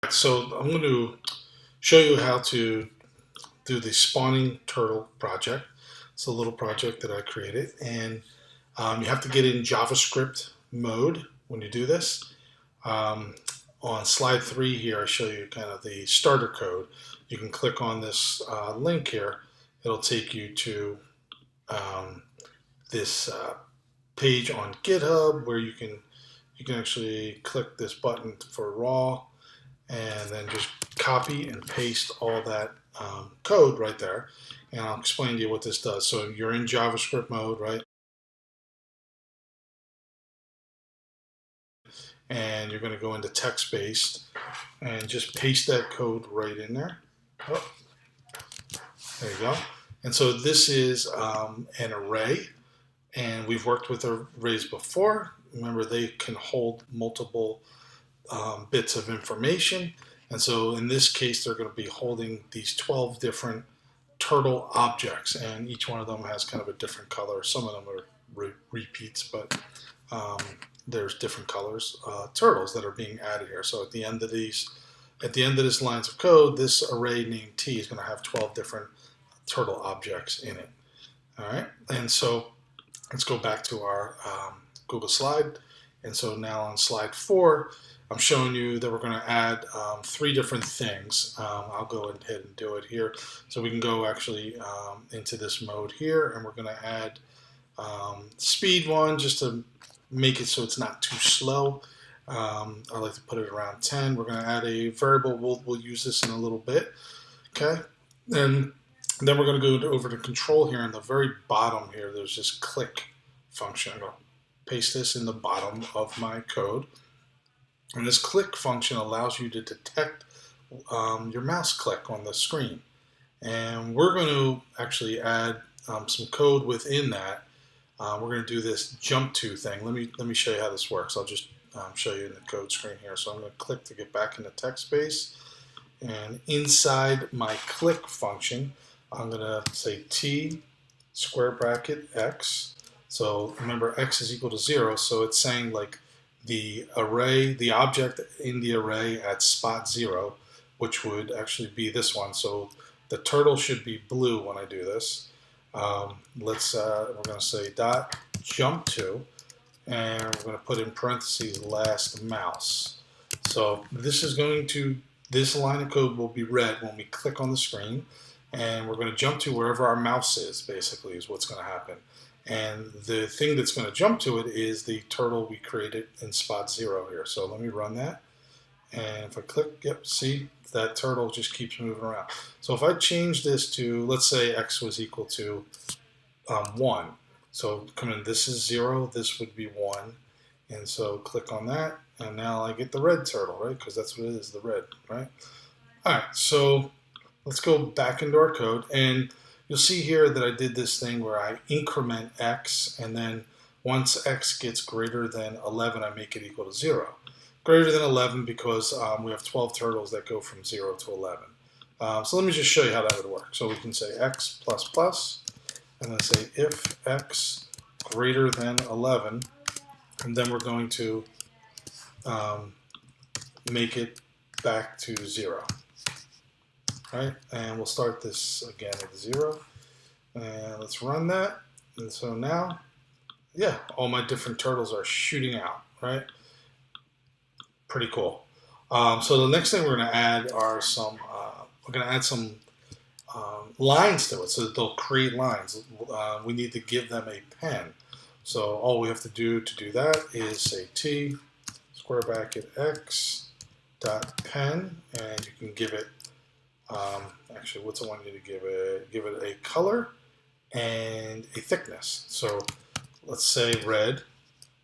So I'm going to show you how to do the spawning turtle project. It's a little project that I created, and you have to get in JavaScript mode when you do this. On slide 3 here, I show you kind of the starter code. You can click on this link here. It'll take you to this page on GitHub where you can actually click this button for raw, and then just copy and paste all that code right there. And I'll explain to you what this does. So you're in JavaScript mode, right? And you're going to go into text-based and just paste that code right in there. Oh, there you go. And so this is an array, and we've worked with arrays before. Remember, they can hold multiple bits of information. And so in this case, they're going to be holding these 12 different turtle objects, and each one of them has kind of a different color. Some of them are repeats, but there's different colors, turtles that are being added here. So at the end of this lines of code, this array named T is going to have 12 different turtle objects in it. All right, and so let's go back to our Google slide. And so now on slide 4, I'm showing you that we're going to add 3 different things. I'll go ahead and do it here. So we can go actually into this mode here, and we're going to add speed 1 just to make it so it's not too slow. I like to put it around 10. We're going to add a variable. We'll use this in a little bit. Okay, and then we're going to go over to control here. In the very bottom here, there's this click function. I'm going to paste this in the bottom of my code. And this click function allows you to detect your mouse click on the screen. And we're going to actually add some code within that. We're going to do this jump to thing. Let me show you how this works. I'll just show you in the code screen here. So I'm going to click to get back into text space. And inside my click function, I'm going to say T square bracket X. So remember, X is equal to 0. So it's saying like the array, the object in the array at spot 0, which would actually be this one. So the turtle should be blue when I do this. We're going to say dot jump to, and we're going to put in parentheses last mouse. So this line of code will be red when we click on the screen, and we're going to jump to wherever our mouse is, basically, is what's going to happen. And the thing that's going to jump to it is the turtle we created in spot 0 here. So let me run that. And if I click, yep, see, that turtle just keeps moving around. So if I change this to, let's say X was equal to 1. So come in, this is 0, this would be 1. And so click on that, and now I get the red turtle, right? Because that's what it is, the red, right? All right, so let's go back into our code, and you'll see here that I did this thing where I increment X, and then once X gets greater than 11, I make it equal to 0. Greater than 11 because we have 12 turtles that go from 0 to 11. So let me just show you how that would work. So we can say X plus plus, and then say if X greater than 11, and then we're going to make it back to 0. Right, and we'll start this again at 0, and let's run that. And so now, yeah, all my different turtles are shooting out, right? Pretty cool. So the next thing we're going to add are some lines to it, so that they'll create lines. We need to give them a pen. So all we have to do that is say T square bracket X dot pen, and you can give it actually, what's I want you to give it? Give it a color and a thickness. So let's say red,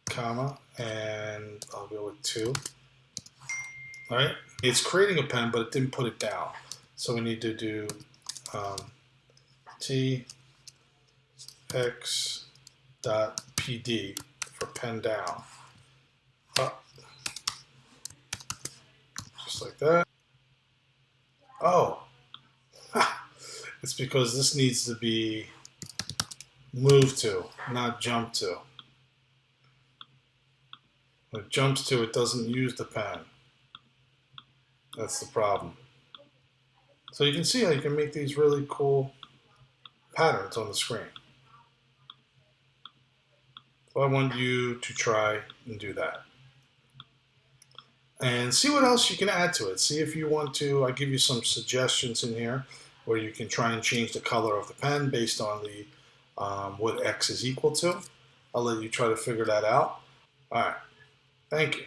comma, and I'll go with 2. All right, it's creating a pen, but it didn't put it down. So we need to do T X dot PD for pen down. Up, just like that. Oh, it's because this needs to be moved to, not jumped to. When it jumps to, it doesn't use the pen. That's the problem. So you can see how you can make these really cool patterns on the screen. So I want you to try and do that. And see what else you can add to it. See if you want to, I give you some suggestions in here where you can try and change the color of the pen based on the what X is equal to. I'll let you try to figure that out. All right, thank you.